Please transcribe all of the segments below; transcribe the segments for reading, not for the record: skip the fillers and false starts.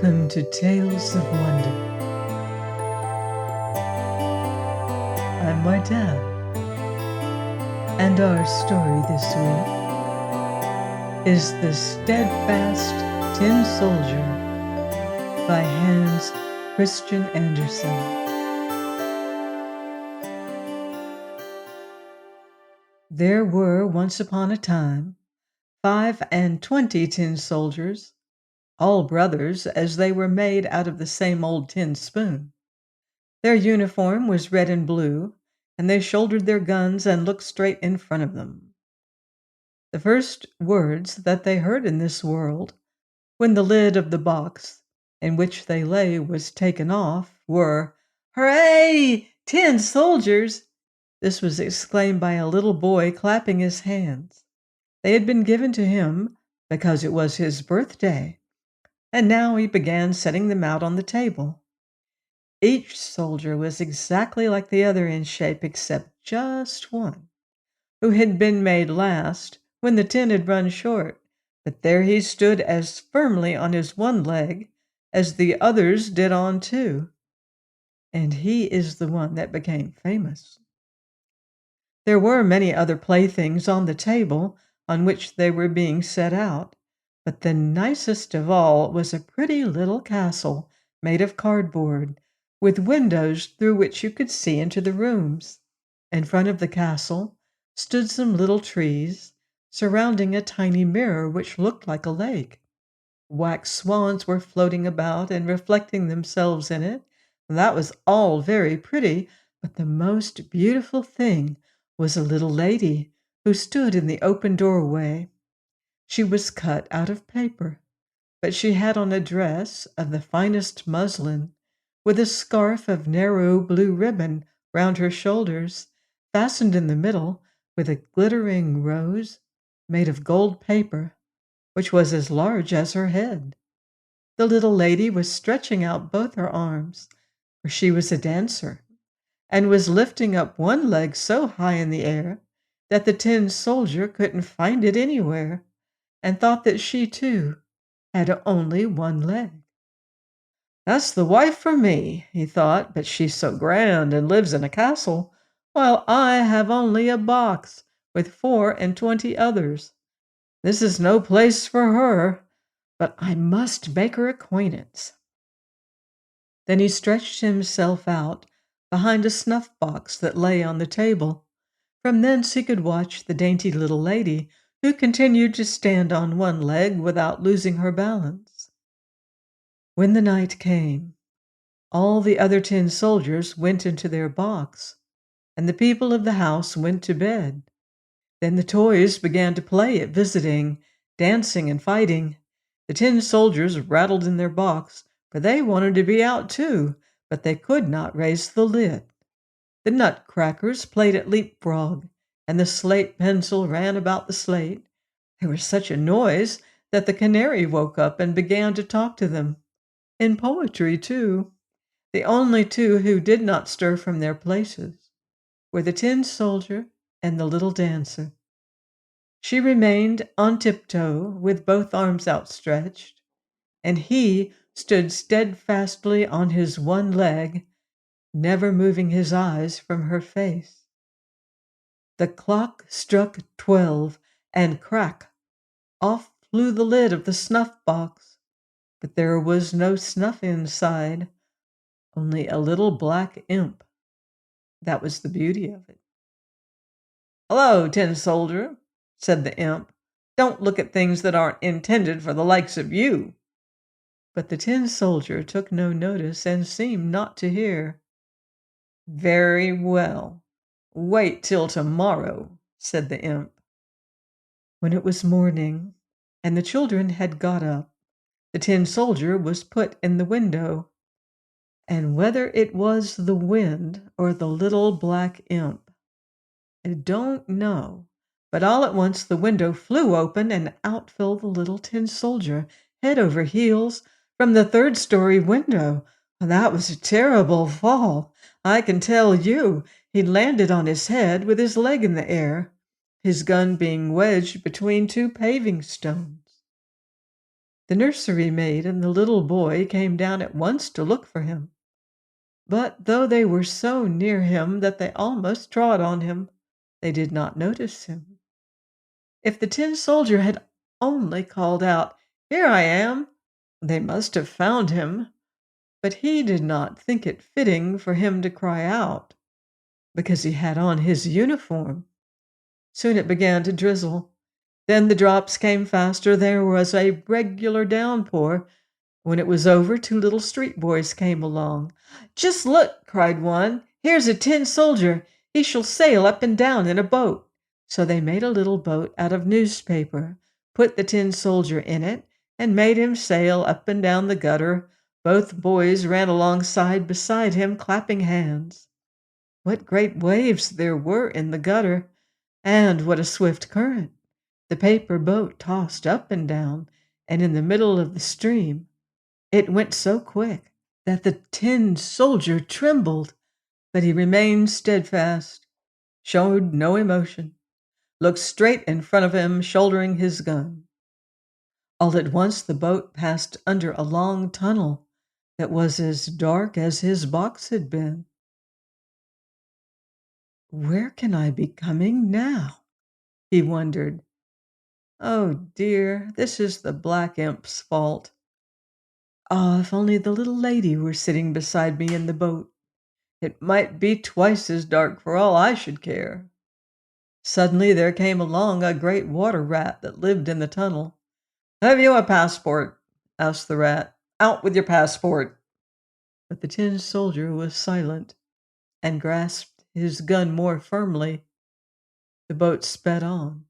Welcome to Tales of Wonder. I'm Martell, and our story this week is The Steadfast Tin Soldier by Hans Christian Andersen. There were once upon a time 25 tin soldiers, all brothers, as they were made out of the same old tin spoon. Their uniform was red and blue, and they shouldered their guns and looked straight in front of them. The first words that they heard in this world, when the lid of the box in which they lay was taken off, were, "Hooray! Tin soldiers!" This was exclaimed by a little boy clapping his hands. They had been given to him because it was his birthday, and now he began setting them out on the table. Each soldier was exactly like the other in shape except just one, who had been made last when the tin had run short, but there he stood as firmly on his one leg as the others did on two, and he is the one that became famous. There were many other playthings on the table on which they were being set out, but the nicest of all was a pretty little castle made of cardboard, with windows through which you could see into the rooms. In front of the castle stood some little trees, surrounding a tiny mirror which looked like a lake. Wax swans were floating about and reflecting themselves in it. That was all very pretty, but the most beautiful thing was a little lady who stood in the open doorway. She was cut out of paper, but she had on a dress of the finest muslin, with a scarf of narrow blue ribbon round her shoulders, fastened in the middle with a glittering rose made of gold paper, which was as large as her head. The little lady was stretching out both her arms, for she was a dancer, and was lifting up one leg so high in the air that the tin soldier couldn't find it anywhere, and thought that she, too, had only one leg. "That's the wife for me," he thought, "but she's so grand and lives in a castle, while I have only a box with 24 others. This is no place for her, but I must make her acquaintance." Then he stretched himself out behind a snuff-box that lay on the table. From thence he could watch the dainty little lady, who continued to stand on one leg without losing her balance. When the night came, all the other tin soldiers went into their box, and the people of the house went to bed. Then the toys began to play at visiting, dancing, and fighting. The tin soldiers rattled in their box, for they wanted to be out too, but they could not raise the lid. The nutcrackers played at leapfrog, and the slate pencil ran about the slate. There was such a noise that the canary woke up and began to talk to them. In poetry, too. The only two who did not stir from their places were the tin soldier and the little dancer. She remained on tiptoe with both arms outstretched, and he stood steadfastly on his one leg, never moving his eyes from her face. The clock struck 12, and crack! Off flew the lid of the snuff-box, but there was no snuff inside, only a little black imp. That was the beauty of it. "Hello, tin soldier," said the imp. "Don't look at things that aren't intended for the likes of you." But the tin soldier took no notice and seemed not to hear. "Very well. Wait till tomorrow," said the imp. When it was morning, and the children had got up, the tin soldier was put in the window, and whether it was the wind or the little black imp, I don't know, but all at once the window flew open, and out fell the little tin soldier, head over heels, from the third-story window. That was a terrible fall, I can tell you. He landed on his head with his leg in the air, his gun being wedged between two paving stones. The nursery maid and the little boy came down at once to look for him. But though they were so near him that they almost trod on him, they did not notice him. If the tin soldier had only called out, "Here I am," they must have found him. But he did not think it fitting for him to cry out, because he had on his uniform. Soon it began to drizzle. Then the drops came faster. There was a regular downpour. When it was over, two little street boys came along. "Just look!" cried one. "Here's a tin soldier. He shall sail up and down in a boat." So they made a little boat out of newspaper, put the tin soldier in it, and made him sail up and down the gutter. Both boys ran alongside beside him, clapping hands. What great waves there were in the gutter, and what a swift current! The paper boat tossed up and down, and in the middle of the stream it went so quick that the tin soldier trembled, but he remained steadfast, showed no emotion, looked straight in front of him, shouldering his gun. All at once the boat passed under a long tunnel that was as dark as his box had been. "Where can I be coming now?" he wondered. "Oh dear, this is the black imp's fault. Ah, if only the little lady were sitting beside me in the boat, it might be twice as dark for all I should care." Suddenly there came along a great water rat that lived in the tunnel. "Have you a passport?" asked the rat. "Out with your passport." But the tin soldier was silent and grasped his gun more firmly. The boat sped on,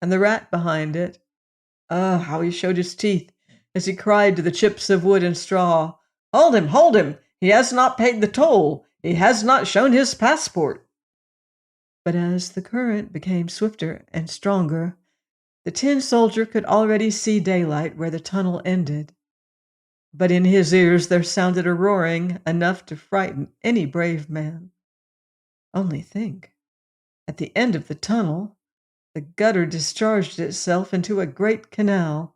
and the rat behind it. Ah, how he showed his teeth as he cried to the chips of wood and straw, "Hold him! Hold him! He has not paid the toll! He has not shown his passport!" But as the current became swifter and stronger, the tin soldier could already see daylight where the tunnel ended. But in his ears there sounded a roaring enough to frighten any brave man. Only think, at the end of the tunnel, the gutter discharged itself into a great canal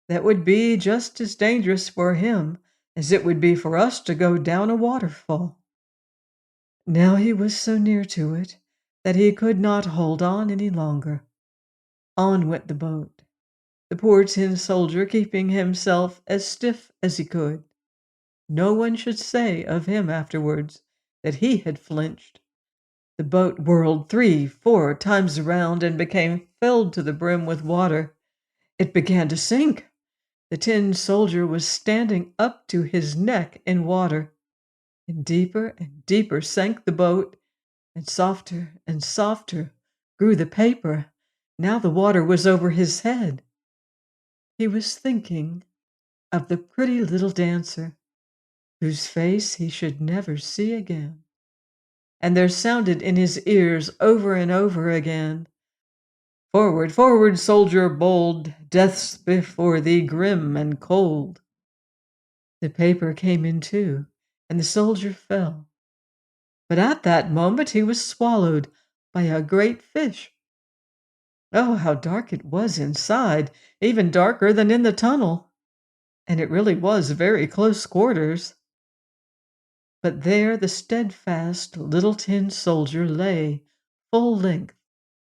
that would be just as dangerous for him as it would be for us to go down a waterfall. Now he was so near to it that he could not hold on any longer. On went the boat, the poor tin soldier keeping himself as stiff as he could. No one should say of him afterwards that he had flinched. The boat whirled 3, 4 times around and became filled to the brim with water. It began to sink. The tin soldier was standing up to his neck in water. And deeper sank the boat, and softer grew the paper. Now the water was over his head. He was thinking of the pretty little dancer, whose face he should never see again. And there sounded in his ears over and over again, "Forward, forward, soldier bold, Death's before thee grim and cold." The paper came in two, and the soldier fell. But at that moment he was swallowed by a great fish. Oh, how dark it was inside, even darker than in the tunnel. And it really was very close quarters. But there the steadfast little tin soldier lay, full length,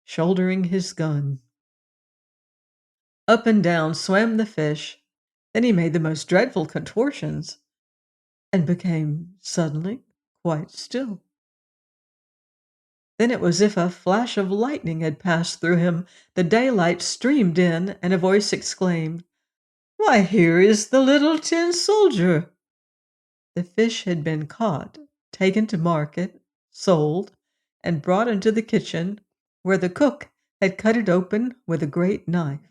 shouldering his gun. Up and down swam the fish. Then he made the most dreadful contortions and became suddenly quite still. Then it was as if a flash of lightning had passed through him. The daylight streamed in, and a voice exclaimed, "Why, here is the little tin soldier!" The fish had been caught, taken to market, sold, and brought into the kitchen, where the cook had cut it open with a great knife.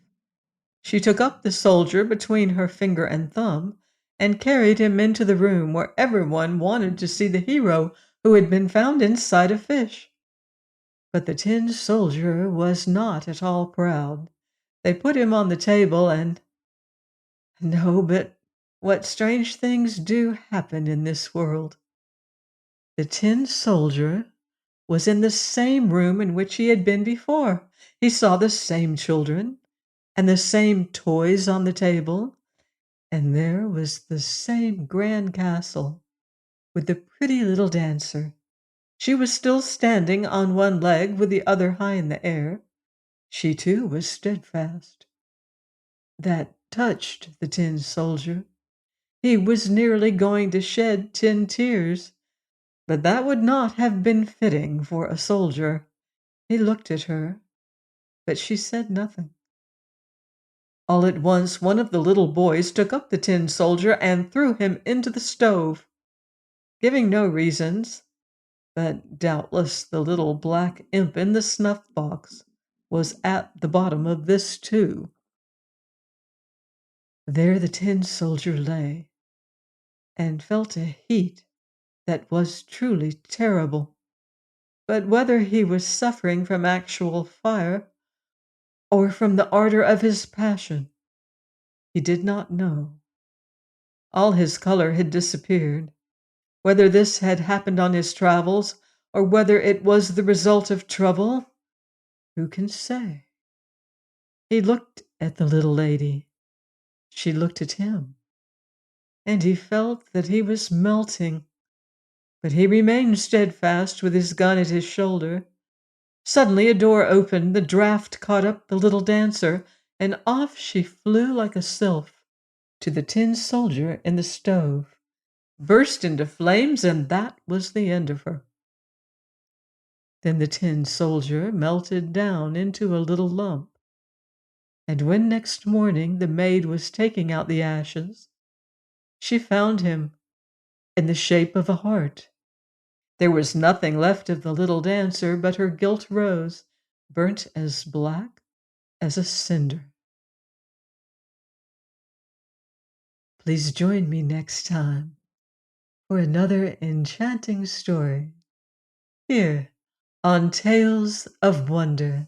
She took up the soldier between her finger and thumb and carried him into the room where everyone wanted to see the hero who had been found inside a fish. But the tin soldier was not at all proud. They put him on the table and— No, but what strange things do happen in this world. The tin soldier was in the same room in which he had been before. He saw the same children and the same toys on the table, and there was the same grand castle with the pretty little dancer. She was still standing on one leg with the other high in the air. She too was steadfast. That touched the tin soldier. He was nearly going to shed 10 tears, but that would not have been fitting for a soldier. He looked at her, but she said nothing. All at once, one of the little boys took up the tin soldier and threw him into the stove, giving no reasons, but doubtless the little black imp in the snuff box was at the bottom of this too. There the tin soldier lay, and felt a heat that was truly terrible. But whether he was suffering from actual fire or from the ardor of his passion, he did not know. All his color had disappeared. Whether this had happened on his travels, or whether it was the result of trouble, who can say? He looked at the little lady. She looked at him, and he felt that he was melting. But he remained steadfast with his gun at his shoulder. Suddenly a door opened, the draught caught up the little dancer, and off she flew like a sylph to the tin soldier in the stove, burst into flames, and that was the end of her. Then the tin soldier melted down into a little lump, and when next morning the maid was taking out the ashes, she found him in the shape of a heart. There was nothing left of the little dancer but her gilt rose, burnt as black as a cinder. Please join me next time for another enchanting story here on Tales of Wonder.